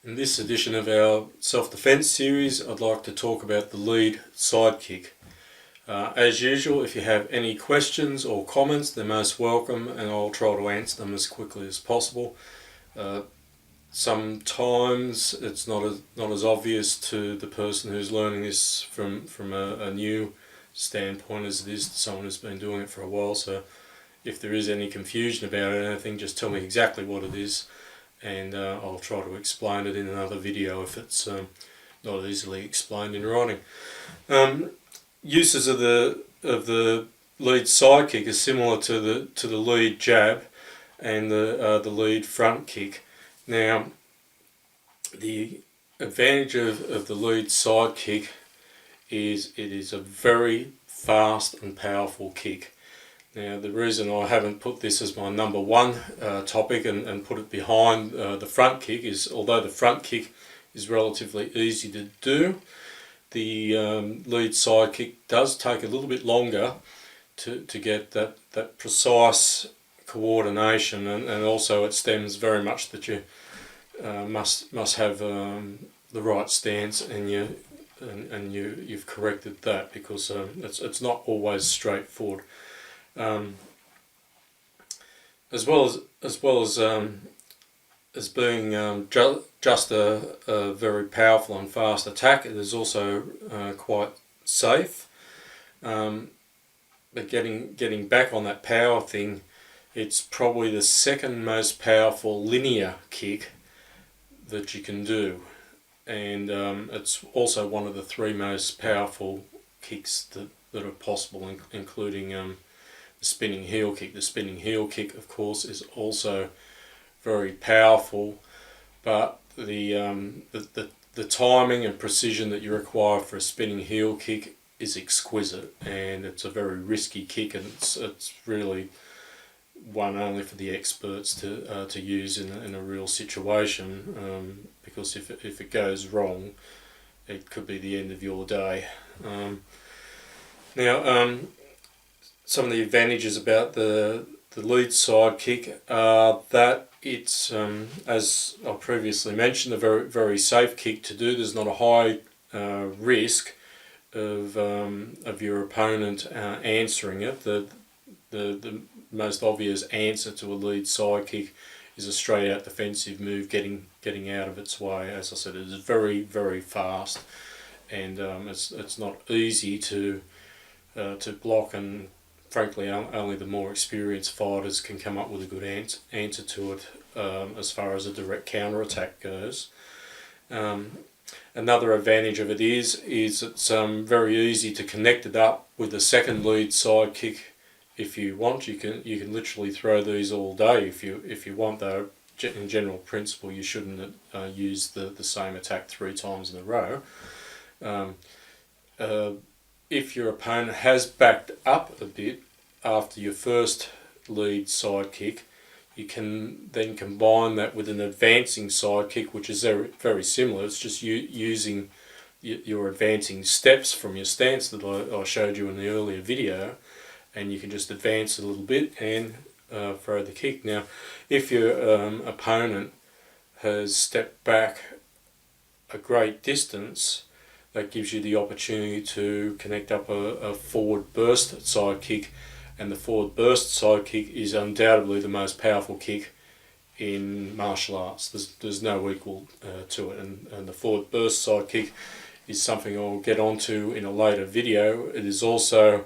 In this edition of our self-defense series, I'd like to talk about the lead side kick. As usual, if you have any questions or comments, they're most welcome, and I'll try to answer them as quickly as possible. Sometimes it's not as obvious to the person who's learning this from a new standpoint as it is to someone who's been doing it for a while. So if there is any confusion about anything, just tell me exactly what it is, and I'll try to explain it in another video if it's not easily explained in writing. Uses of the lead side kick is similar to the lead jab and the lead front kick. Now, the advantage of the lead side kick is it is a very fast and powerful kick. Now, the reason I haven't put this as my number one topic and put it behind the front kick is, although the front kick is relatively easy to do, the lead side kick does take a little bit longer to get that precise coordination, and also it stems very much that you must have the right stance, and you've corrected that, because it's not always straightforward. As well as being just a very powerful and fast attack, it is also quite safe. But getting back on that power thing, it's probably the second most powerful linear kick that you can do, and it's also one of the three most powerful kicks that are possible, including the spinning heel kick. The spinning heel kick, of course, is also very powerful, but the timing and precision that you require for a spinning heel kick is exquisite, and it's a very risky kick, and it's really one only for the experts to use in a real situation, because if it goes wrong, it could be the end of your day. Now, some of the advantages about the lead side kick are that it's, as I previously mentioned, a very, very safe kick to do. There's not a high risk of your opponent answering it. The most obvious answer to a lead side kick is a straight out defensive move, getting out of its way. As I said, it is very, very fast, and it's not easy to block, and frankly only the more experienced fighters can come up with a good answer to it as far as a direct counter-attack goes. Another advantage of it is it's very easy to connect it up with a second lead side kick. If you want, you can literally throw these all day if you want, though in general principle you shouldn't use the same attack 3 times in a row. If your opponent has backed up a bit after your first lead side kick, you can then combine that with an advancing side kick, which is very, very similar. It's just using your advancing steps from your stance that I showed you in the earlier video, and you can just advance a little bit and throw the kick. Now, if your opponent has stepped back a great distance, that gives you the opportunity to connect up a forward burst side kick, and the forward burst side kick is undoubtedly the most powerful kick in martial arts. There's no equal to it, and the forward burst side kick is something I'll get onto in a later video. It is also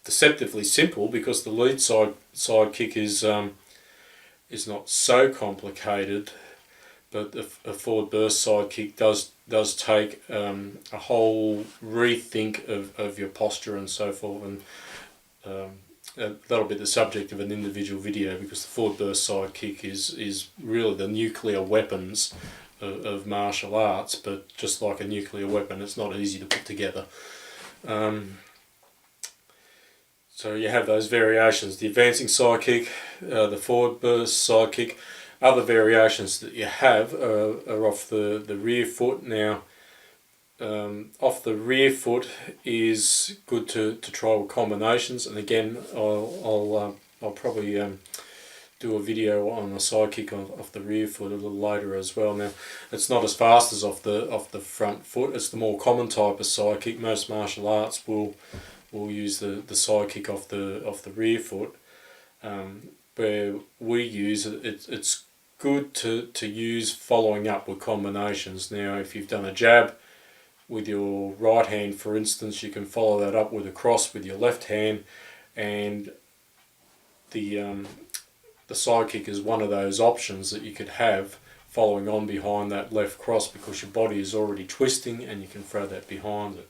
deceptively simple, because the lead side kick is not so complicated, but a forward burst side kick does take a whole rethink of your posture and so forth, and that'll be the subject of an individual video, because the forward burst side kick is really the nuclear weapons of martial arts, but just like a nuclear weapon, it's not easy to put together. So you have those variations: the advancing side kick, the forward burst side kick. Other variations that you have are off the rear foot. Now, off the rear foot is good to try with combinations, and again I'll probably do a video on a side kick off the rear foot a little later as well. Now, it's not as fast as off the front foot. It's the more common type of side kick. Most martial arts will use the side kick off the rear foot. Where we use it, it's good to use following up with combinations. Now, if you've done a jab with your right hand, for instance, you can follow that up with a cross with your left hand, and the side kick is one of those options that you could have following on behind that left cross, because your body is already twisting and you can throw that behind it.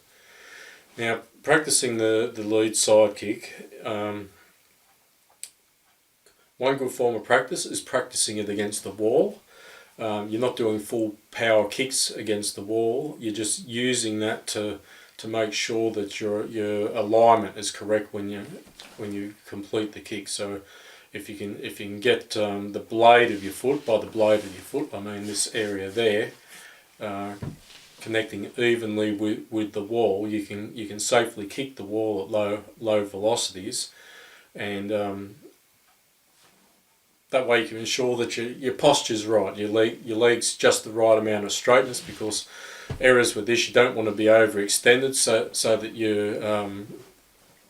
Now, practicing the lead side kick, one good form of practice is practicing it against the wall. You're not doing full power kicks against the wall. You're just using that to make sure that your alignment is correct when you complete the kick. So if you can get the blade of your foot, by the blade of your foot I mean this area there, connecting evenly with the wall, you can safely kick the wall at low velocities, and that way you can ensure that your posture's right, your leg's just the right amount of straightness, because errors with this, you don't want to be overextended so that you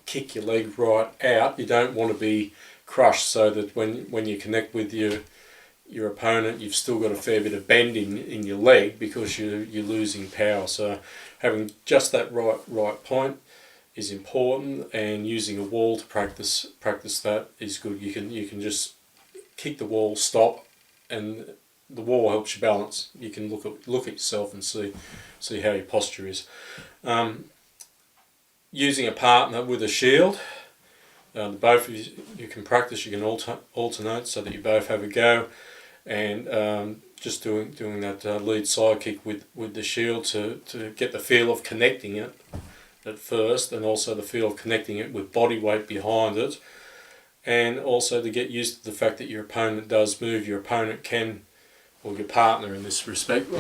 kick your leg right out. You don't want to be crushed so that when you connect with your opponent, you've still got a fair bit of bend in your leg, because you're losing power. So having just that right point is important, and using a wall to practice that is good. You can just kick the wall, stop, and the wall helps you balance. You can look at yourself and see how your posture is. Using a partner with a shield, both of you can practice. You can alternate so that you both have a go, and just doing that lead side kick with the shield to get the feel of connecting it at first, and also the feel of connecting it with body weight behind it. And also to get used to the fact that your opponent does move. Your opponent can, or your partner in this respect,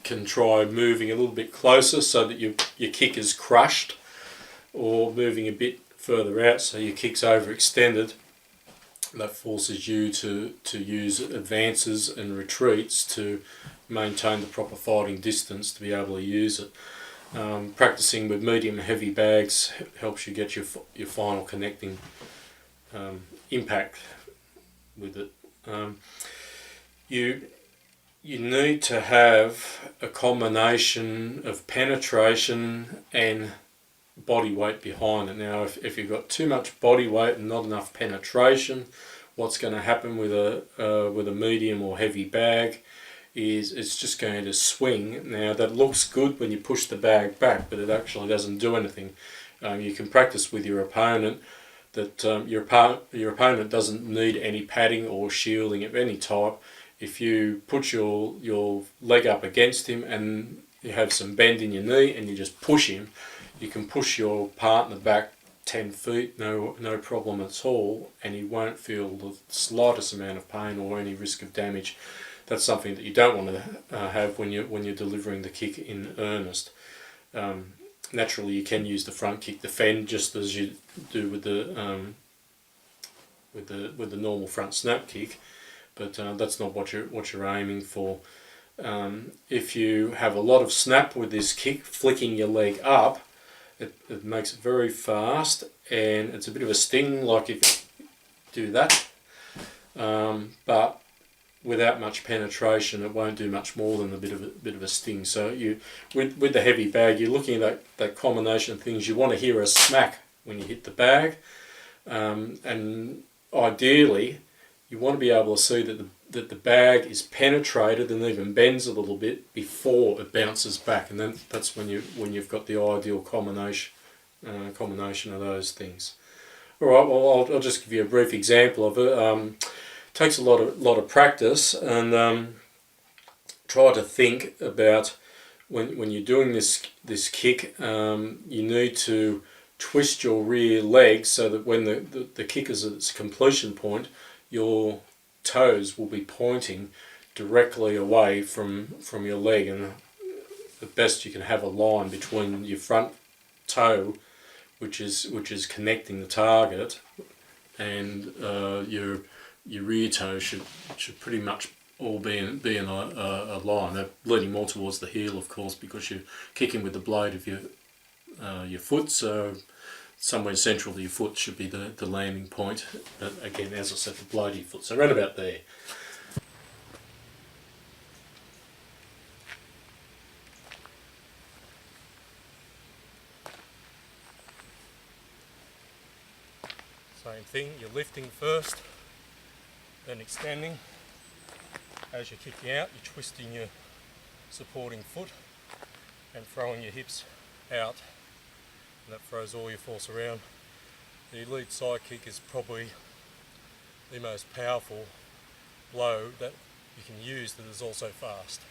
can try moving a little bit closer so that your kick is crushed, or moving a bit further out so your kick's overextended. That forces you to use advances and retreats to maintain the proper fighting distance to be able to use it. Practicing with medium and heavy bags helps you get your final connecting impact with it. You need to have a combination of penetration and body weight behind it. Now, if you've got too much body weight and not enough penetration, what's going to happen with a medium or heavy bag is it's just going to swing. Now, that looks good when you push the bag back, but it actually doesn't do anything. You can practice with your opponent that your opponent doesn't need any padding or shielding of any type. If you put your leg up against him and you have some bend in your knee and you just push him, you can push your partner back 10 feet, no problem at all, and he won't feel the slightest amount of pain or any risk of damage. That's something that you don't want to have when you're delivering the kick in earnest. Naturally, you can use the front kick to fend, just as you do with the normal front snap kick, but that's not what you're aiming for. If you have a lot of snap with this kick, flicking your leg up, it makes it very fast, and it's a bit of a sting, like if you do that, but without much penetration, it won't do much more than a bit of a sting. So with the heavy bag, you're looking at that combination of things. You want to hear a smack when you hit the bag, and ideally, you want to be able to see that the bag is penetrated and even bends a little bit before it bounces back, and then that's when you've got the ideal combination of those things. All right. Well, I'll just give you a brief example of it. Takes a lot of practice, and try to think about when you're doing this kick, you need to twist your rear leg so that when the kick is at its completion point, your toes will be pointing directly away from your leg, and at best you can have a line between your front toe, which is connecting the target, and your your rear toes should pretty much all be in a line. They're leaning more towards the heel, of course, because you're kicking with the blade of your foot. So somewhere central to your foot should be the landing point. But again, as I said, the blade of your foot. So right about there. Same thing, you're lifting first, then extending. As you're kicking out, you're twisting your supporting foot and throwing your hips out, and that throws all your force around. The lead side kick is probably the most powerful blow that you can use that is also fast.